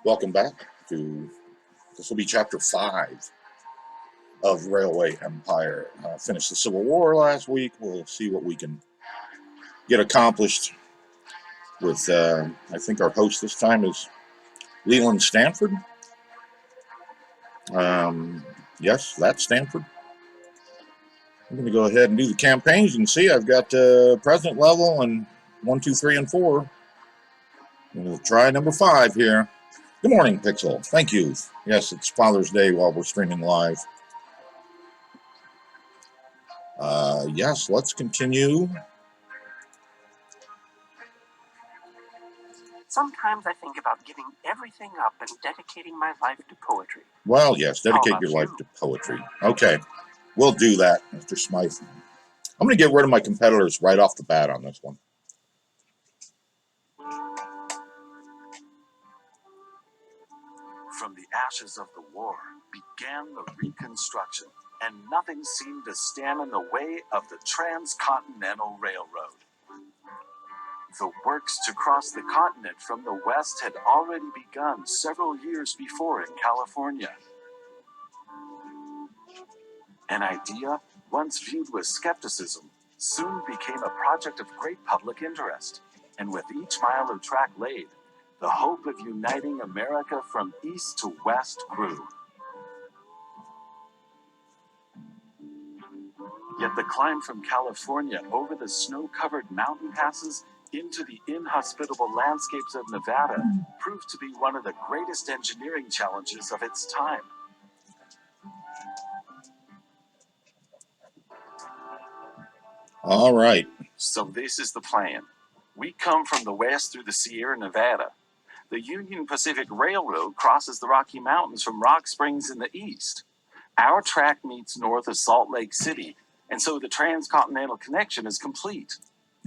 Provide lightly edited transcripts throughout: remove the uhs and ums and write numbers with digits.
Welcome back to, this will be chapter 5 of Railway Empire. Finished the Civil War last week. We'll see what we can get accomplished with, I think our host this time is Leland Stanford. Yes, that's Stanford. I'm going to go ahead and do the campaigns. You can see I've got president level and 1, 2, 3, and 4. I'm going to try number 5 here. Good morning, Pixel. Thank you. Yes, it's Father's Day while we're streaming live. Yes, let's continue. Sometimes I think about giving everything up and dedicating my life to poetry. Well, yes, dedicate your life to poetry. Okay, we'll do that, Mr. Smythe. I'm going to get rid of my competitors right off the bat on this one. From the ashes of the war began the Reconstruction, and nothing seemed to stand in the way of the Transcontinental Railroad. The works to cross the continent from the west had already begun several years before in California. An idea, once viewed with skepticism, soon became a project of great public interest, and with each mile of track laid, the hope of uniting America from east to west grew. Yet the climb from California over the snow-covered mountain passes into the inhospitable landscapes of Nevada proved to be one of the greatest engineering challenges of its time. All right. So this is the plan. We come from the west through the Sierra Nevada. The Union Pacific Railroad crosses the Rocky Mountains from Rock Springs in the east. Our track meets north of Salt Lake City, and so the transcontinental connection is complete.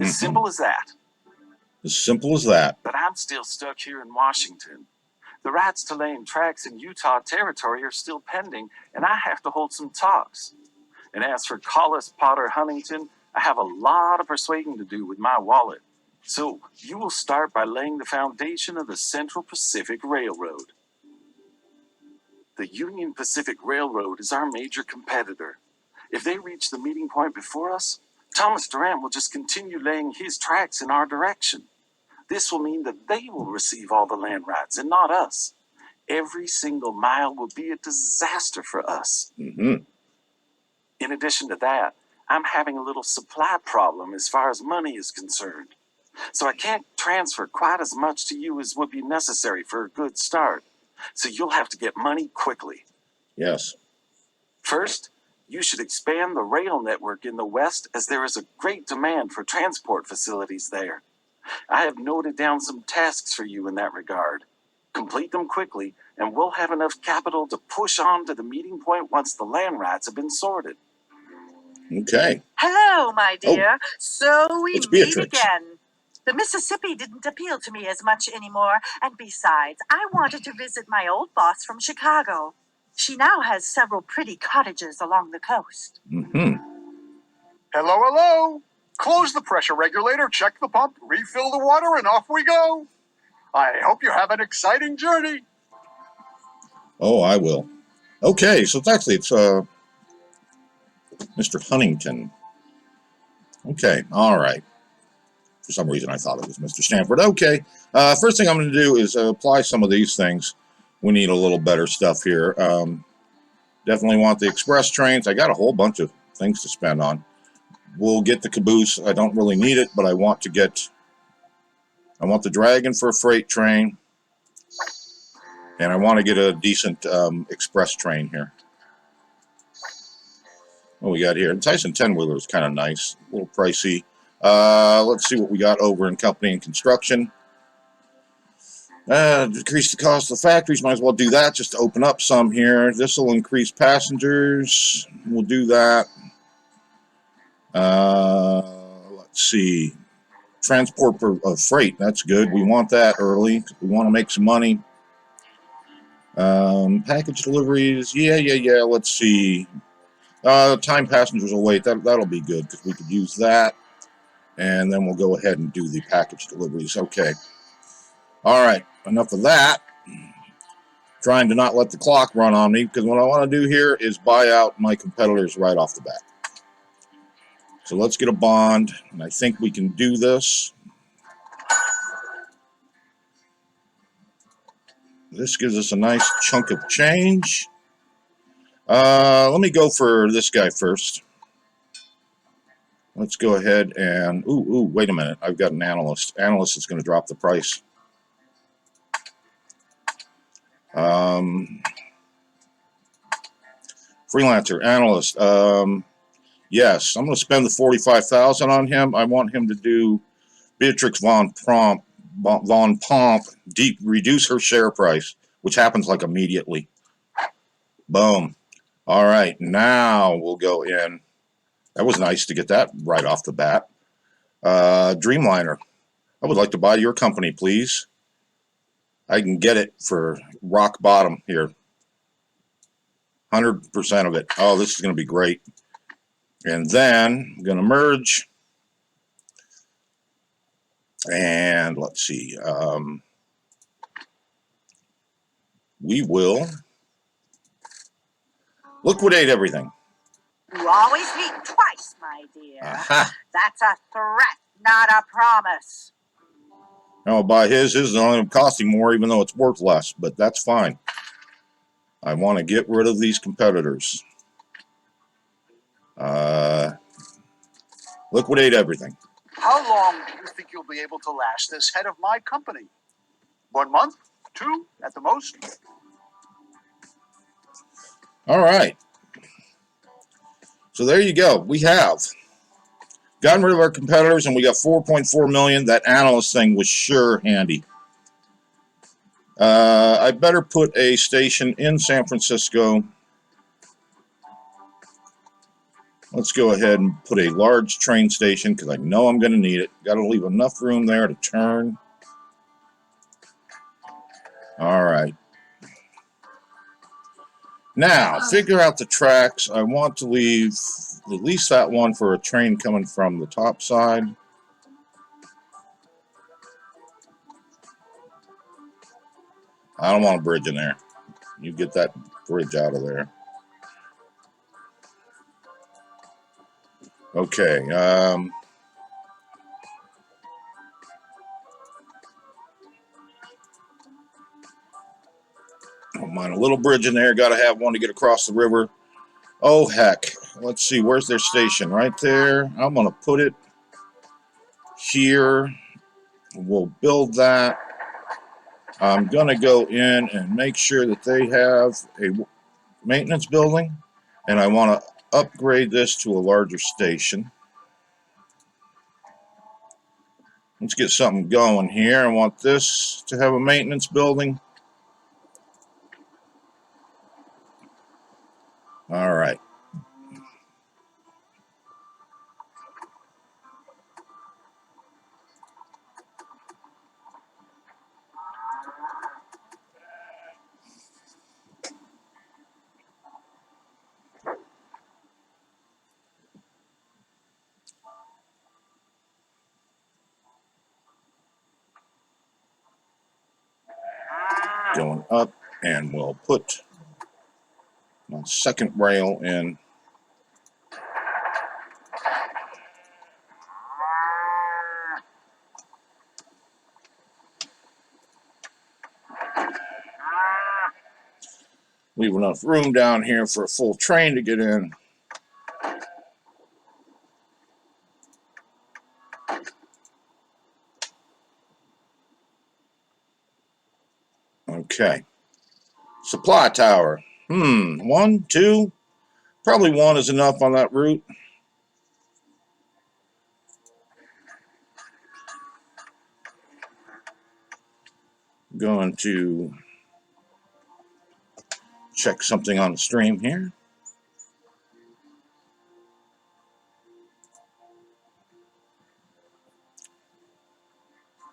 As simple as that. As simple as that. But I'm still stuck here in Washington. The rights to laying tracks in Utah territory are still pending, and I have to hold some talks. And as for Collis Potter Huntington, I have a lot of persuading to do with my wallet. So you will start by laying the foundation of the Central Pacific Railroad. The Union Pacific Railroad is our major competitor. If they reach the meeting point before us, Thomas Durant will just continue laying his tracks in our direction. This will mean that they will receive all the land rights and not us. Every single mile will be a disaster for us. Mm-hmm. In addition to that, I'm having a little supply problem as far as money is concerned. So I can't transfer quite as much to you as would be necessary for a good start. So you'll have to get money quickly. Yes. First, you should expand the rail network in the west as there is a great demand for transport facilities there. I have noted down some tasks for you in that regard. Complete them quickly, and we'll have enough capital to push on to the meeting point once the land rights have been sorted. Okay. Hello, my dear. So we it's meet Beatrix. again. The Mississippi didn't appeal to me as much anymore, and besides, I wanted to visit my old boss from Chicago. She now has several pretty cottages along the coast. Mm-hmm. Hello, hello. Close the pressure regulator, check the pump, refill the water, and off we go. I hope you have an exciting journey. Oh, I will. Okay, so it's Mr. Huntington. Okay, all right. For some reason, I thought it was Mr. Stanford. Okay, first thing I'm going to do is apply some of these things. We need a little better stuff here. Definitely want the express trains. I got a whole bunch of things to spend on. We'll get the caboose. I don't really need it, but I want the Dragon for a freight train. And I want to get a decent express train here. What we got here? The Tyson 10-wheeler is kind of nice. A little pricey. Let's see what we got over in company and construction. Decrease the cost of the factories. Might as well do that just to open up some here. This will increase passengers. We'll do that. Let's see. Transport of freight. That's good. We want that early. We want to make some money. Package deliveries. Yeah. Let's see. Time passengers will wait. That'll be good because we could use that. And then we'll go ahead and do the package deliveries. Okay. All right. Enough of that. trying to not let the clock run on me, because what I want to do here is buy out my competitors right off the bat. So let's get a bond, and I think we can do this. This gives us a nice chunk of change. Let me go for this guy first. Let's go ahead and... Ooh, wait a minute. I've got an analyst. Analyst is going to drop the price. Freelancer, analyst. Yes, I'm going to spend the $45,000 on him. I want him to do Beatrix Von Pomp, reduce her share price, which happens like immediately. Boom. All right, now we'll go in. That was nice to get that right off the bat. Dreamliner, I would like to buy your company, please. I can get it for rock bottom here. 100% of it. Oh, this is going to be great. And then I'm going to merge. And let's see. We will liquidate everything. You always meet twice, my dear. Aha. That's a threat, not a promise. I'll buy his. His is only costing more, even though it's worth less, but that's fine. I want to get rid of these competitors. Liquidate everything. How long do you think you'll be able to last as head of my company? 1 month? 2 at the most? All right. So there you go. We have gotten rid of our competitors, and we got 4.4 million. That analyst thing was sure handy. I better put a station in San Francisco. Let's go ahead and put a large train station, because I know I'm going to need it. Got to leave enough room there to turn. All right. Now, figure out the tracks. I want to leave at least that one for a train coming from the top side. I don't want a bridge in there. You get that bridge out of there. Okay. Don't mind a little bridge in there. Got to have one to get across the river. Oh, heck. Let's see. Where's their station? Right there. I'm going to put it here. We'll build that. I'm going to go in and make sure that they have a maintenance building. And I want to upgrade this to a larger station. Let's get something going here. I want this to have a maintenance building. All right. Going up, and we'll put my second rail in. Leave enough room down here for a full train to get in. Okay. Supply tower. 1, 2. Probably 1 is enough on that route. Going to check something on the stream here.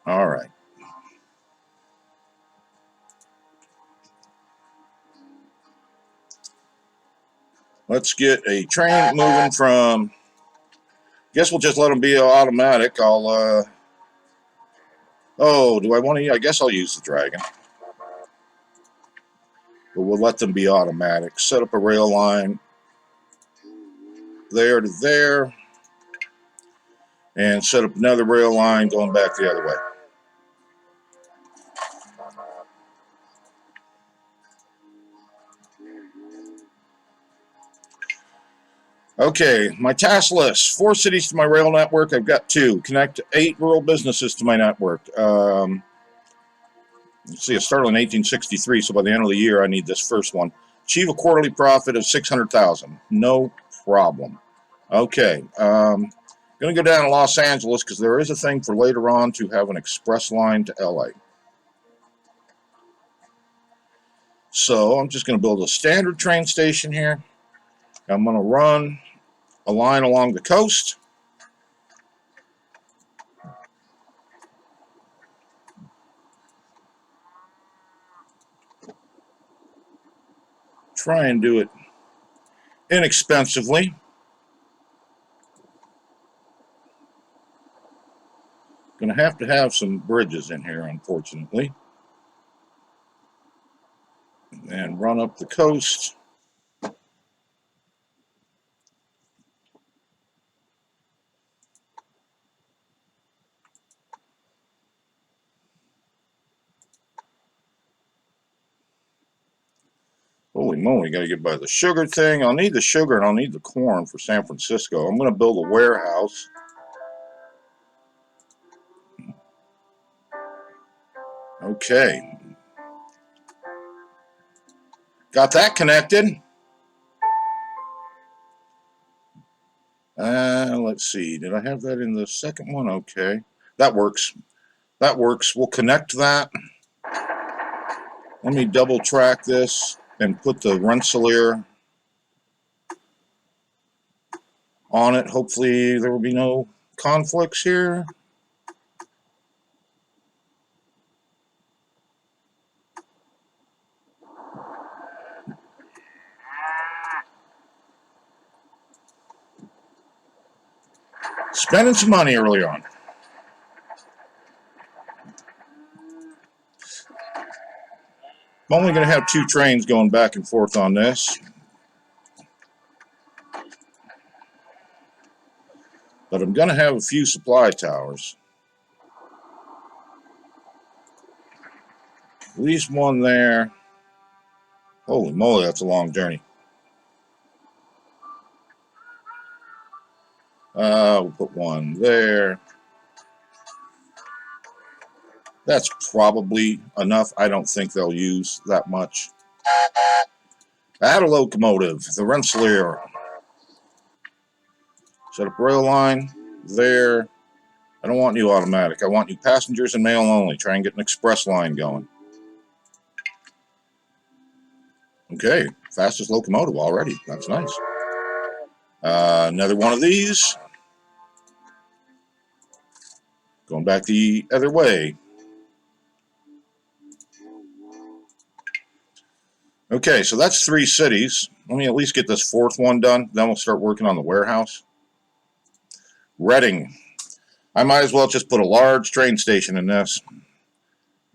All right. Let's get a train moving from... Guess we'll just let them be automatic. I'll, oh, do I want to... I guess I'll use the dragon. but we'll let them be automatic. Set up a rail line there to there, and set up another rail line going back the other way. Okay, my task list. 4 cities to my rail network. I've got 2. Connect 8 rural businesses to my network. Let's see, it started in 1863, so by the end of the year, I need this first one. Achieve a quarterly profit of $600,000. No problem. Okay, going to go down to Los Angeles because there is a thing for later on to have an express line to LA. So I'm just going to build a standard train station here. I'm going to run a line along the coast. Try and do it inexpensively. Going to have some bridges in here, unfortunately. And run up the coast. Holy moly, got to get by the sugar thing. I'll need the sugar and I'll need the corn for San Francisco. I'm going to build a warehouse. Okay. Got that connected. Let's see. Did I have that in the second one? Okay. That works. That works. We'll connect that. Let me double track this and put the Rensselaer on it. Hopefully there will be no conflicts here. Spending some money early on. I'm only going to have 2 trains going back and forth on this. But I'm going to have a few supply towers. At least one there. Holy moly, that's a long journey. We'll put one there. That's probably enough. I don't think they'll use that much. Add a locomotive, the Rensselaer. Set up rail line there. I don't want you automatic. I want you passengers and mail only. Try and get an express line going. Okay, fastest locomotive already. That's nice. Another one of these. Going back the other way. Okay, so that's 3 cities. Let me at least get this 4th one done. Then we'll start working on the warehouse. Reading. I might as well just put a large train station in this.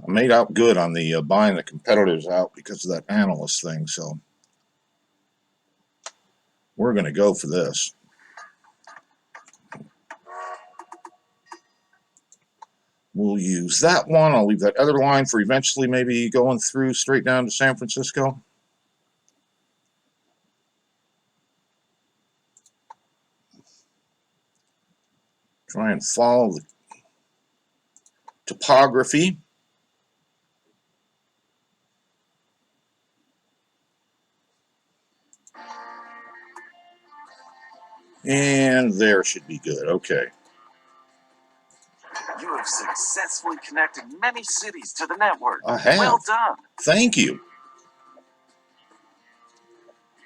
I made out good on the buying the competitors out because of that analyst thing, so we're going to go for this. We'll use that one. I'll leave that other line for eventually maybe going through straight down to San Francisco. Try and follow the topography. And there should be good. Okay. You have successfully connected many cities to the network. I have. Well done. Thank you.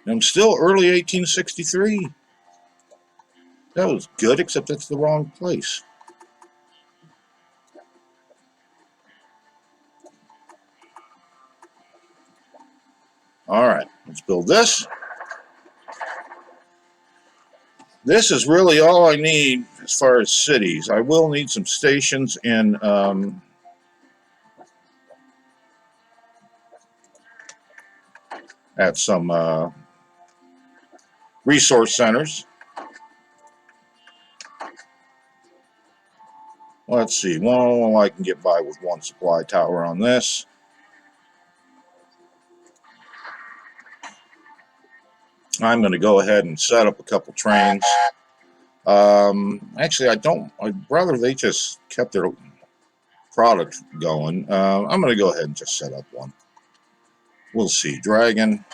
I'm still early 1863. That was good, except that's the wrong place. All right, let's build this. This is really all I need as far as cities. I will need some stations in at some resource centers. Let's see. Well, I can get by with one supply tower on this. I'm going to go ahead and set up a couple trains. Actually, I'd rather they just kept their product going. I'm going to go ahead and just set up one. We'll see. Dragon.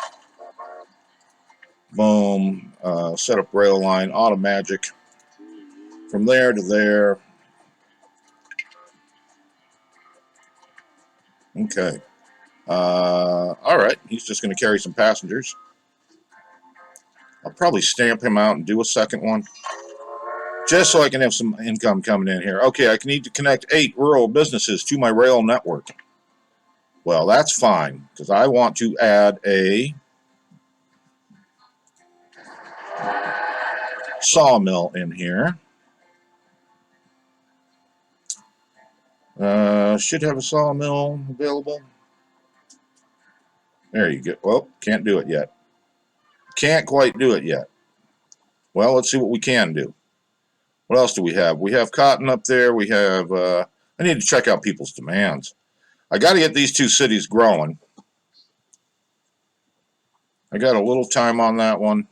Boom. Set up rail line. Automagic. From there to there. Okay. All right. He's just going to carry some passengers. I'll probably stamp him out and do a second one, just so I can have some income coming in here. Okay, I need to connect 8 rural businesses to my rail network. Well, that's fine, because I want to add a sawmill in here. Should have a sawmill available. There you go. Well, can't do it yet. Can't quite do it yet. Well, let's see what we can do. What else do we have? We have cotton up there. We have, I need to check out people's demands. I got to get these 2 cities growing. I got a little time on that one.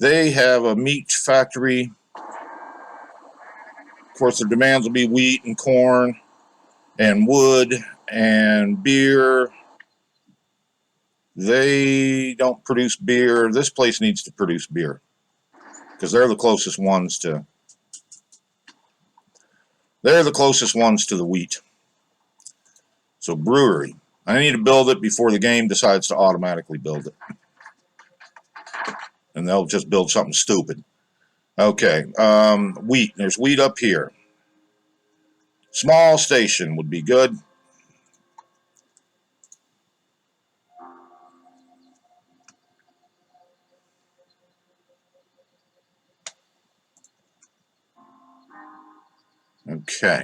They have a meat factory. Of course, their demands will be wheat and corn and wood and beer. They don't produce beer. This place needs to produce beer because they're the closest ones to the wheat. So brewery. I need to build it before the game decides to automatically build it. And they'll just build something stupid. Okay, wheat. There's wheat up here. Small station would be good. Okay.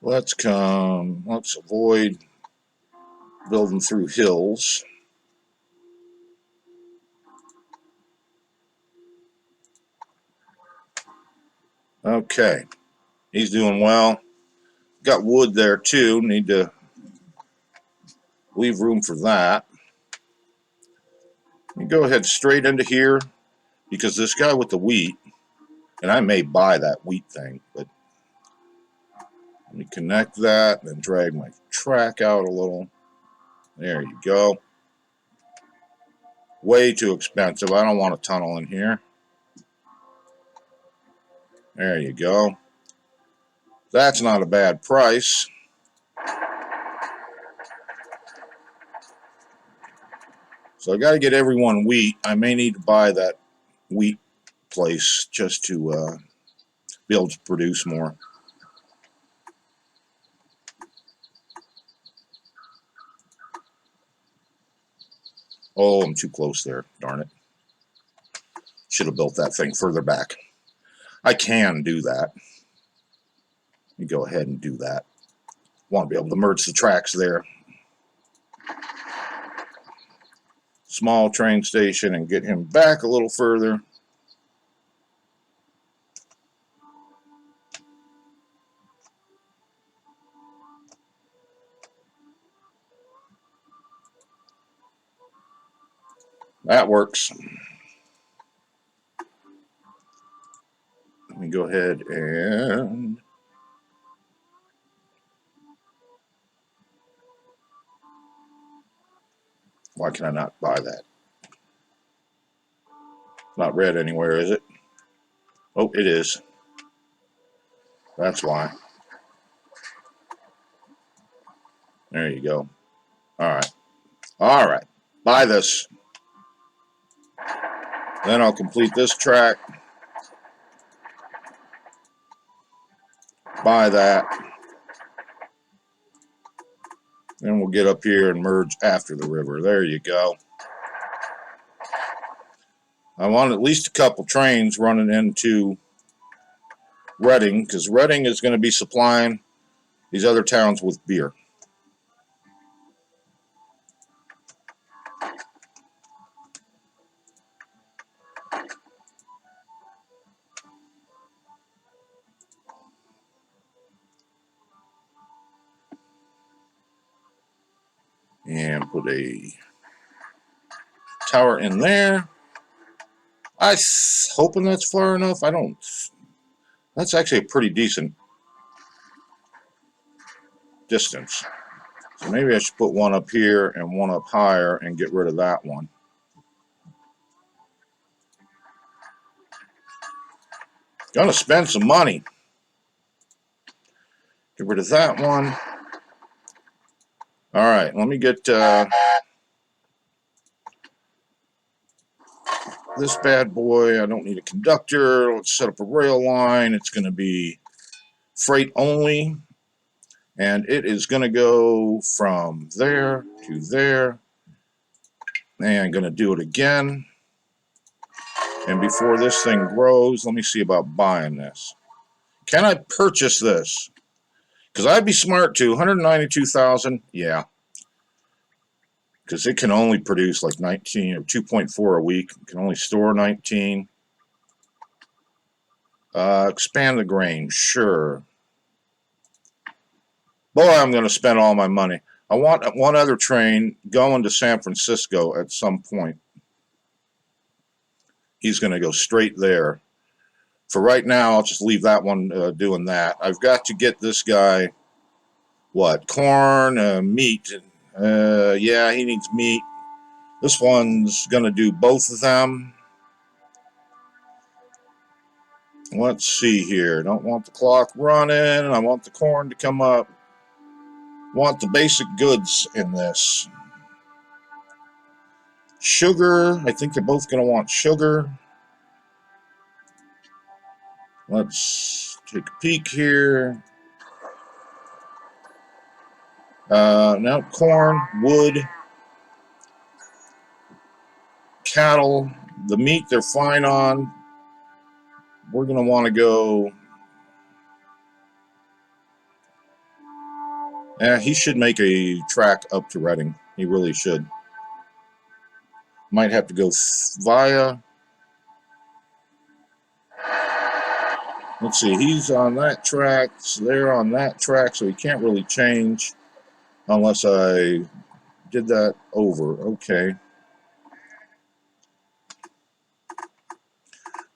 Let's avoid building through hills. Okay. He's doing well. Got wood there too. Need to leave room for that. You go ahead straight into here because this guy with the wheat, and I may buy that wheat thing, but let me connect that, then drag my track out a little. There you go. Way too expensive. I don't want a tunnel in here. There you go. That's not a bad price. So I got to get everyone wheat. I may need to buy that wheat place just to be able to produce more. Oh, I'm too close there. Darn it. Should have built that thing further back. I can do that. Let me go ahead and do that. Want to be able to merge the tracks there. Small train station and get him back a little further. That works. Let me go ahead and why can I not buy that? Not red anywhere, is it? Oh, it is. That's why. There you go. All right. All right. Buy this. Then I'll complete this track. Buy that. Then we'll get up here and merge after the river. There you go. I want at least a couple trains running into Reading, because Reading is going to be supplying these other towns with beer. And put a tower in there. I'm hoping that's far enough. I don't. That's actually a pretty decent distance. So maybe I should put one up here and one up higher and get rid of that one. Gonna spend some money. Get rid of that one. All right, let me get this bad boy. I don't need a conductor. Let's set up a rail line. It's going to be freight only. And it is going to go from there to there. And I'm going to do it again. And before this thing grows, let me see about buying this. Can I purchase this? Because I'd be smart too. 192,000, yeah. Because it can only produce like 19 or 2.4 a week. It can only store 19. Expand the grain, sure. Boy, I'm going to spend all my money. I want one other train going to San Francisco at some point. He's going to go straight there. For right now, I'll just leave that one doing that. I've got to get this guy, what, corn, meat. Yeah, he needs meat. This one's going to do both of them. Let's see here. Don't want the clock running. I want the corn to come up. Want the basic goods in this. Sugar. I think they're both going to want sugar. Let's take a peek here. Now corn, wood, cattle. The meat they're fine on. We're going to want to go. He should make a track up to Reading. He really should. Might have to go via. Let's see. He's on that track. So they're on that track, so he can't really change unless I did that over. Okay.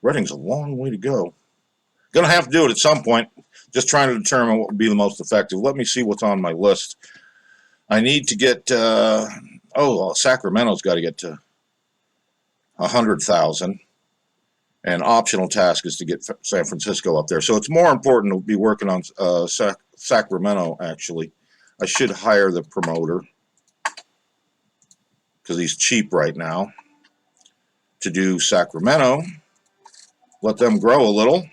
Reading's a long way to go. Gonna have to do it at some point. Just trying to determine what would be the most effective. Let me see what's on my list. I need to get. Sacramento's got to get to 100,000. And optional task is to get San Francisco up there. So it's more important to be working on Sacramento, actually. I should hire the promoter because he's cheap right now to do Sacramento. Let them grow a little.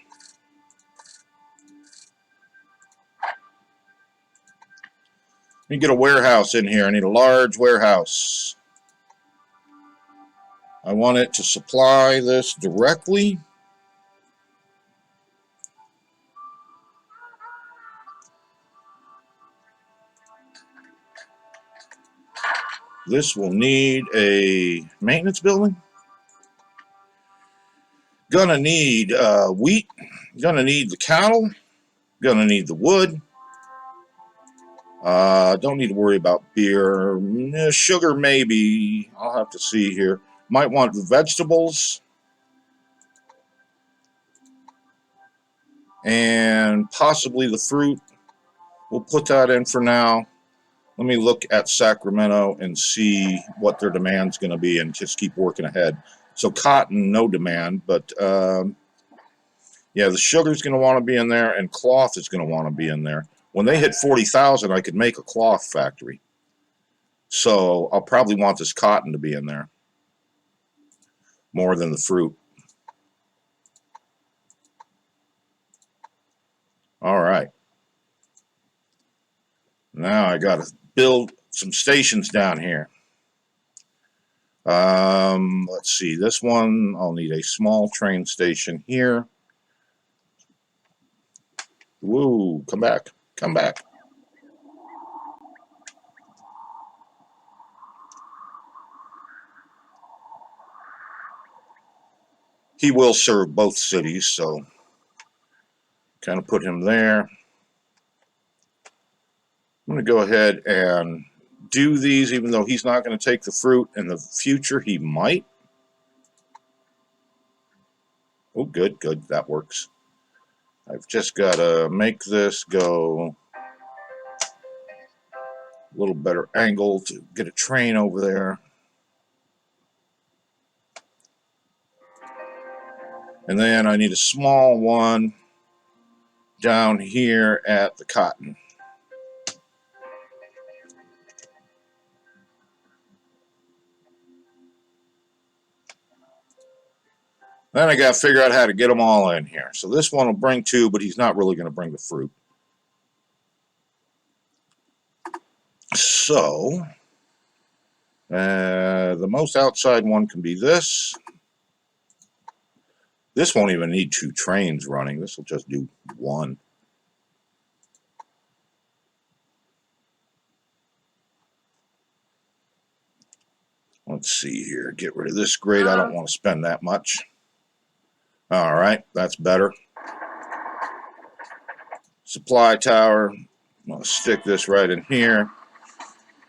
Let me get a warehouse in here. I need a large warehouse. I want it to supply this directly. This will need a maintenance building. Gonna need wheat. Gonna need the cattle. Gonna need the wood. Don't need to worry about beer. Sugar, maybe. I'll have to see here. Might want the vegetables. And possibly the fruit. We'll put that in for now. Let me look at Sacramento and see what their demand's going to be and just keep working ahead. So cotton, no demand, but yeah, the sugar's going to want to be in there and cloth is going to want to be in there. When they hit 40,000, I could make a cloth factory. So I'll probably want this cotton to be in there more than the fruit. All right. Now I got to build some stations down here. Let's see. This one, I'll need a small train station here. Whoa, come back. Come back. He will serve both cities, so kind of put him there. I'm going to go ahead and do these, even though he's not going to take the fruit. In the future, he might. Oh, good, good. That works. I've just got to make this go a little better angle to get a train over there. And then I need a small one down here at the cotton. Then I got to figure out how to get them all in here. So this one will bring 2, but he's not really going to bring the fruit. So the most outside one can be this. This won't even need 2 trains running. This will just do 1. Let's see here. Get rid of this grate. I don't want to spend that much. All right, that's better. Supply tower. I'm going to stick this right in here.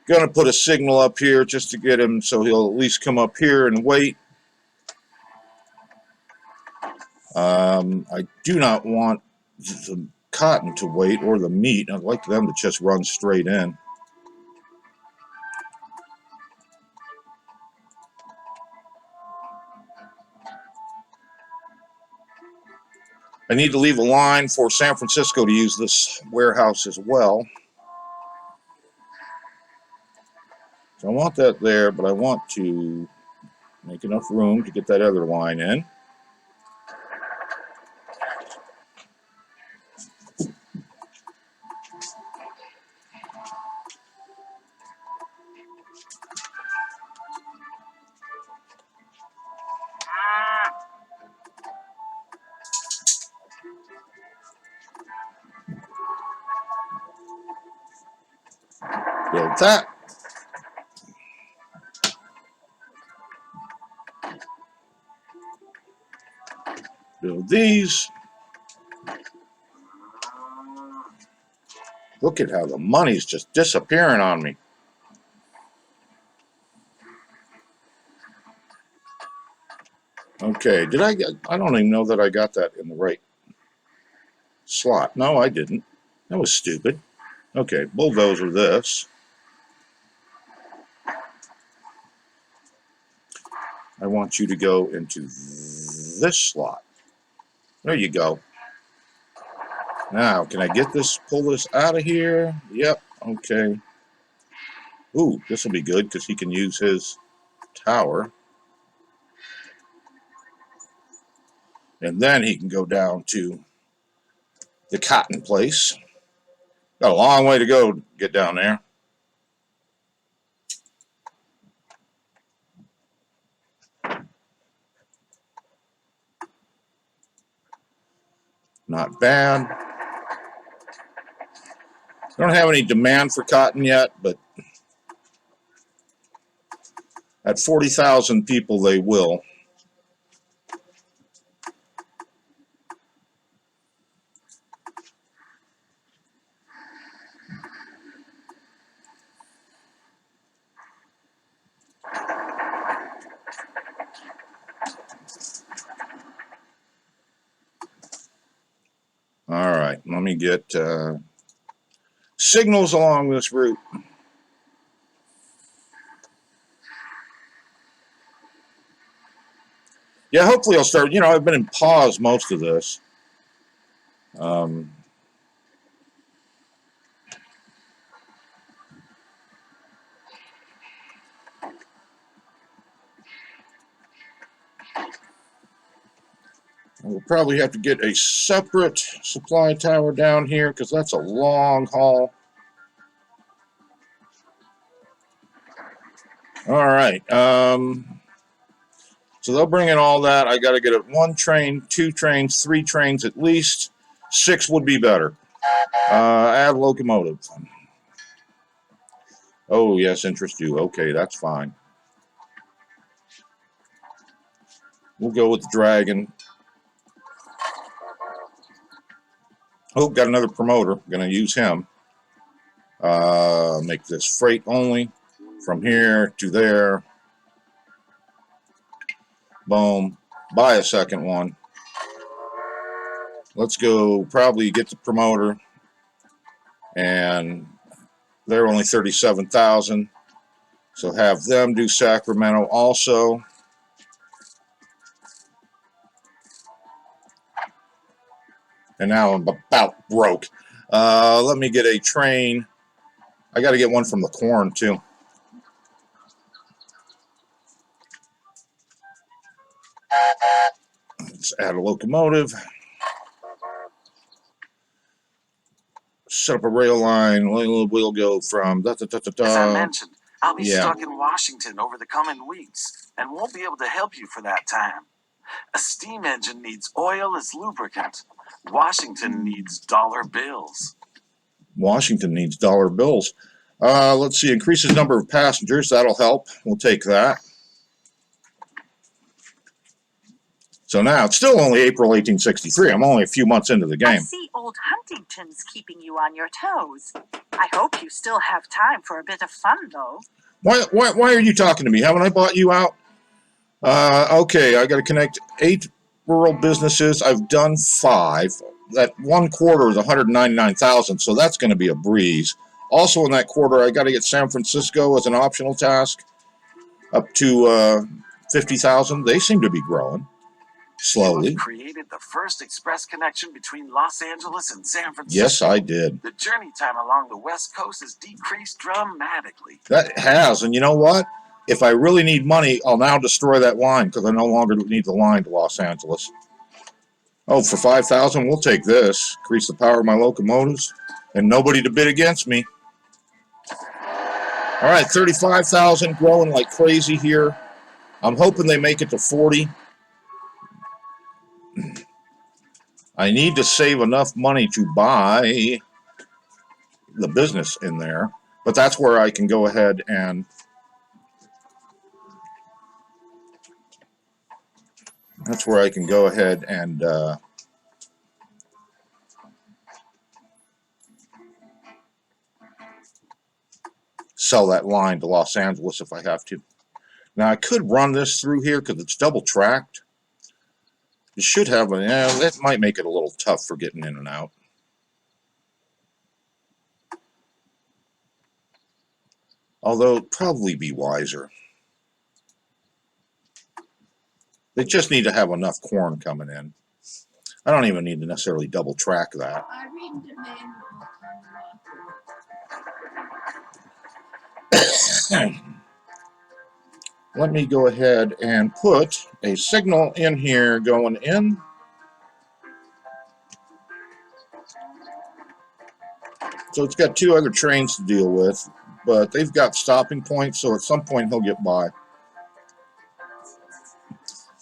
Going to put a signal up here just to get him so he'll at least come up here and wait. I do not want the cotton to wait or the meat. I'd like them to just run straight in. I need to leave a line for San Francisco to use this warehouse as well. So I want that there, but I want to make enough room to get that other line in. Build that. Build these. Look at how the money's just disappearing on me. Okay, I don't even know that I got that in the right slot. No, I didn't. That was stupid. Okay, bulldozer this. I want you to go into this slot. There you go. Now, can I pull this out of here? Yep, okay. Ooh, this will be good because he can use his tower. And then he can go down to the cotton place. Got a long way to go to get down there. Not bad. I don't have any demand for cotton yet, but at 40,000 people, they will. All right, let me get signals along this route. Yeah, hopefully I'll start. I've been in pause most of this. We'll probably have to get a separate supply tower down here because that's a long haul. All right. So they'll bring in all that. I got to get it 1 train, 2 trains, 3 trains at least. 6 would be better. Add locomotive. Oh, yes, interest due. Okay, that's fine. We'll go with the dragon. Oh, got another promoter. Going to use him. Make this freight only. From here to there. Boom. Buy a second one. Let's go probably get the promoter. And they're only 37,000. So have them do Sacramento also. And now I'm about broke. Let me get a train. I got to get one from the corn too. Let's add a locomotive. Set up a rail line. We'll go from As I mentioned, I'll be stuck in Washington over the coming weeks and won't be able to help you for that time. A steam engine needs oil as lubricant. Washington needs dollar bills. Washington needs dollar bills. Let's see. Increases number of passengers. That'll help. We'll take that. So now it's still only April 1863. I'm only a few months into the game. I see old Huntington's keeping you on your toes. I hope you still have time for a bit of fun, though. Why are you talking to me? Haven't I bought you out? Okay, I got to connect 8 rural businesses. I've done 5. That one quarter is 199,000, so that's going to be a breeze. Also in that quarter, I got to get San Francisco as an optional task up to 50,000. They seem to be growing slowly. You created the first express connection between Los Angeles and San Francisco. Yes, I did. The journey time along the West Coast has decreased dramatically. That has, and you know what? If I really need money, I'll now destroy that line because I no longer need the line to Los Angeles. Oh, for 5,000, we'll take this. Increase the power of my locomotives, and nobody to bid against me. All right, 35,000, growing like crazy here. I'm hoping they make it to 40. I need to save enough money to buy the business in there, but that's where I can go ahead and sell that line to Los Angeles if I have to. Now I could run this through here because it's double tracked. It should have a, that might make it a little tough for getting in and out. Although it'd probably be wiser. They just need to have enough corn coming in. I don't even need to necessarily double track that. Let me go ahead and put a signal in here going in. So it's got 2 other trains to deal with, but they've got stopping points, so at some point he'll get by.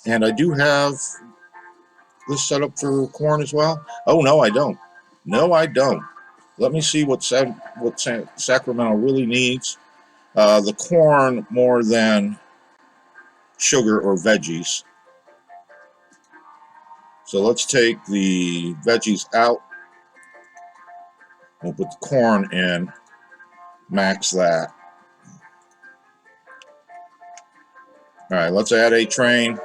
And I do have this set up for corn as well. Oh, no, I don't. No, I don't. Let me see what Sacramento really needs. The corn more than sugar or veggies. So let's take the veggies out. We'll put the corn in. Max that. All right, let's add a train.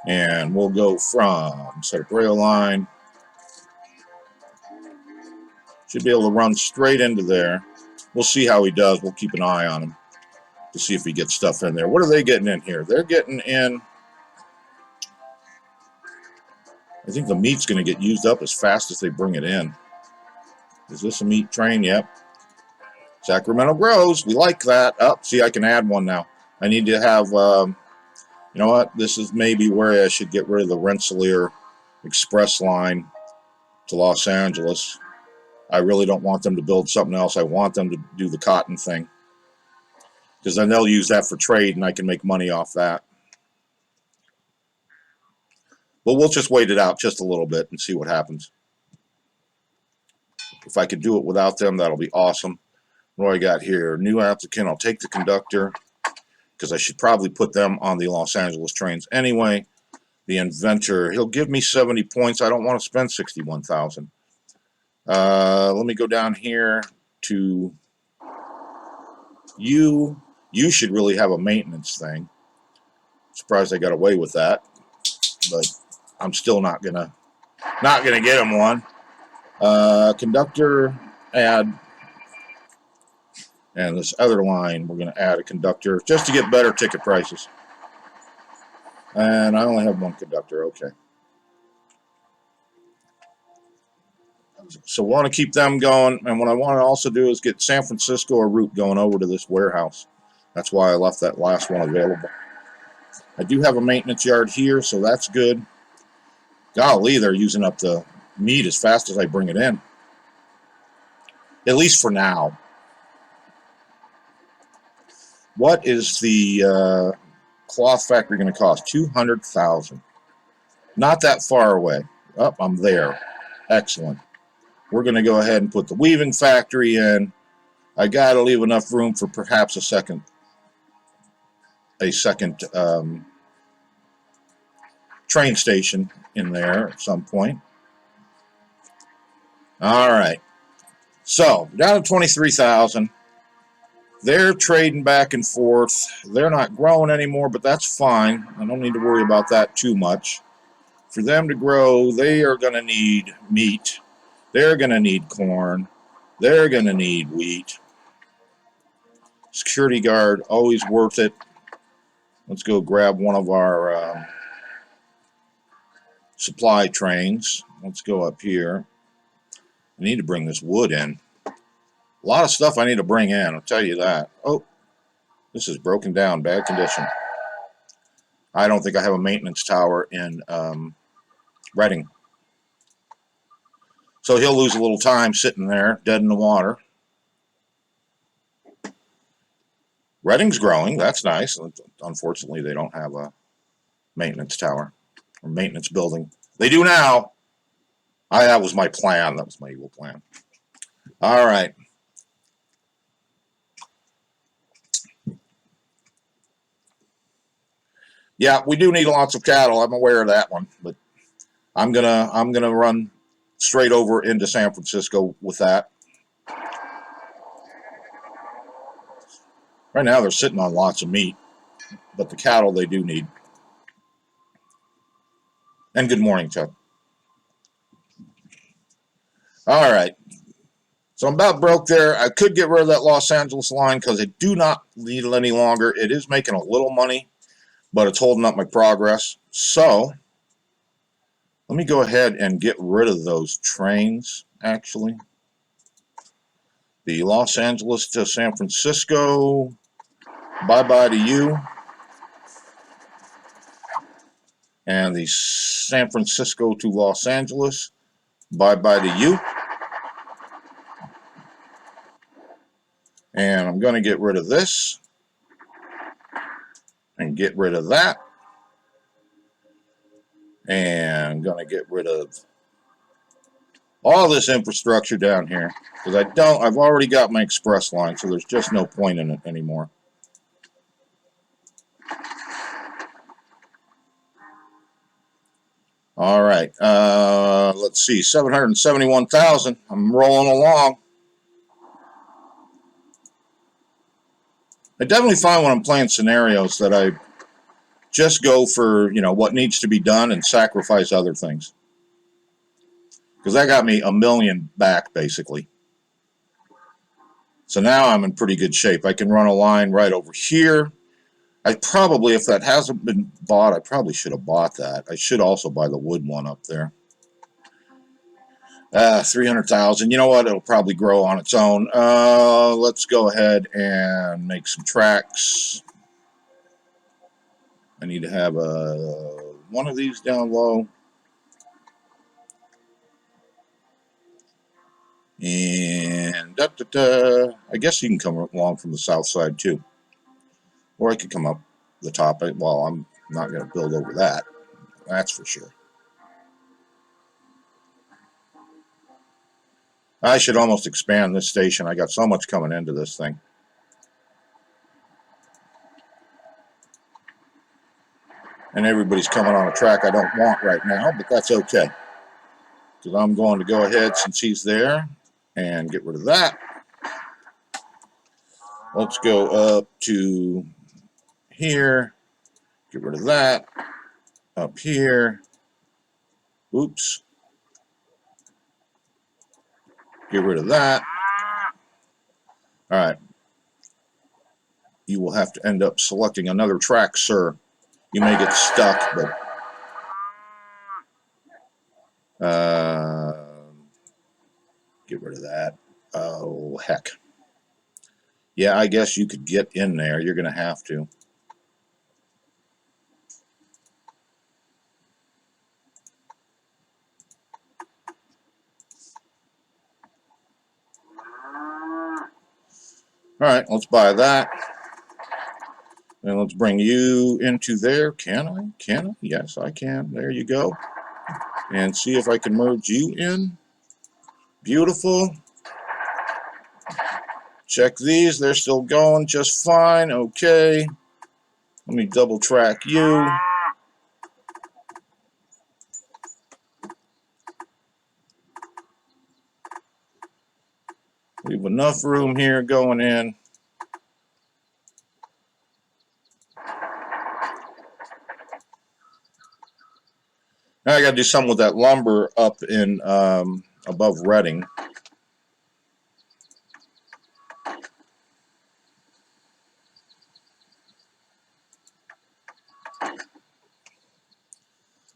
And we'll go from set up rail line. Should be able to run straight into there. We'll see how he does. We'll keep an eye on him to see if he gets stuff in there. What are they getting in here? They're getting in. I think the meat's going to get used up as fast as they bring it in. Is this a meat train? Yep. Sacramento grows. We like that. Oh, see, I can add one now. I need to have, you know what? This is maybe where I should get rid of the Rensselaer Express line to Los Angeles. I really don't want them to build something else. I want them to do the cotton thing. Because then they'll use that for trade and I can make money off that. But we'll just wait it out just a little bit and see what happens. If I could do it without them, that'll be awesome. What do I got here? New applicant. I'll take the conductor because I should probably put them on the Los Angeles trains anyway. The inventor, he'll give me 70 points. I don't want to spend 61,000. Let me go down here to you. You should really have a maintenance thing. Surprised I got away with that, but I'm still not gonna get him one. Conductor, add, and this other line we're gonna add a conductor just to get better ticket prices. And I only have one conductor. Okay. So want to keep them going, and what I want to also do is get San Francisco a route going over to this warehouse. That's why I left that last one available. I do have a maintenance yard here, so that's good. Golly, they're using up the meat as fast as I bring it in. At least for now. What is the cloth factory going to cost? $200,000. Not that far away. Oh, I'm there. Excellent. We're going to go ahead and put the weaving factory in. I got to leave enough room for perhaps a second train station in there at some point. All right. So down to 23,000. They're trading back and forth. They're not growing anymore, but that's fine. I don't need to worry about that too much. For them to grow, they are going to need meat. They're going to need corn. They're going to need wheat. Security guard, always worth it. Let's go grab one of our supply trains. Let's go up here. I need to bring this wood in. A lot of stuff I need to bring in, I'll tell you that. Oh, this is broken down, bad condition. I don't think I have a maintenance tower in Reading. So he'll lose a little time sitting there, dead in the water. Reading's growing. That's nice. Unfortunately, they don't have a maintenance tower or maintenance building. They do now. That was my plan. That was my evil plan. All right. Yeah, we do need lots of cattle. I'm aware of that one, but I'm gonna run straight over into San Francisco with that. Right now they're sitting on lots of meat, but the cattle they do need. And good morning, Chuck. All right. So I'm about broke there. I could get rid of that Los Angeles line because I do not need it any longer. It is making a little money, but it's holding up my progress. So let me go ahead and get rid of those trains, actually. The Los Angeles to San Francisco, bye-bye to you. And the San Francisco to Los Angeles, bye-bye to you. And I'm going to get rid of this and get rid of that. And I'm going to get rid of all this infrastructure down here because I've already got my express line, so there's just no point in it anymore. All right, let's see, 771,000. I'm rolling along. I definitely find when I'm playing scenarios that I just go for, what needs to be done and sacrifice other things. Because that got me $1 million back, basically. So now I'm in pretty good shape. I can run a line right over here. I probably, if that hasn't been bought, I probably should have bought that. I should also buy the wood one up there. 300,000. You know what? It'll probably grow on its own. Let's go ahead and make some tracks. I need to have one of these down low. And I guess you can come along from the south side too. Or I could come up the top. Well, I'm not going to build over that. That's for sure. I should almost expand this station. I got so much coming into this thing. And everybody's coming on a track I don't want right now, but that's okay. Because I'm going to go ahead, since he's there, and get rid of that. Let's go up to here. Get rid of that. Up here. Oops. Get rid of that. All right. You will have to end up selecting another track, sir. You may get stuck, but get rid of that. Oh, heck. Yeah, I guess you could get in there. You're going to have to. All right, let's buy that. And let's bring you into there. Can I? Can I? Yes, I can. There you go. And see if I can merge you in. Beautiful. Check these. They're still going just fine. Okay. Let me double track you. We have enough room here going in. Now I got to do something with that lumber up in above Reading.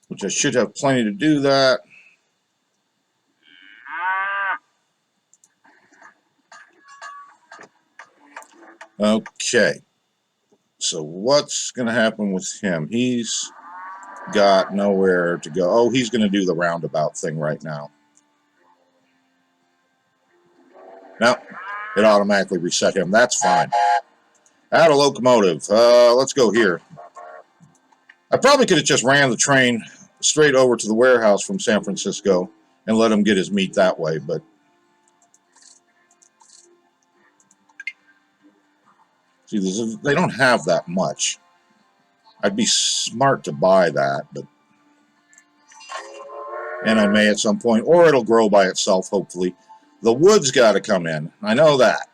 Which I should have plenty to do that. Okay. So what's going to happen with him? He's got nowhere to go. Oh, he's going to do the roundabout thing right now. No, it automatically reset him. That's fine. Add a locomotive. Let's go here. I probably could have just ran the train straight over to the warehouse from San Francisco and let him get his meat that way, but see, they don't have that much. I'd be smart to buy that, but and I may at some point, or it'll grow by itself, hopefully. The wood's got to come in. I know that.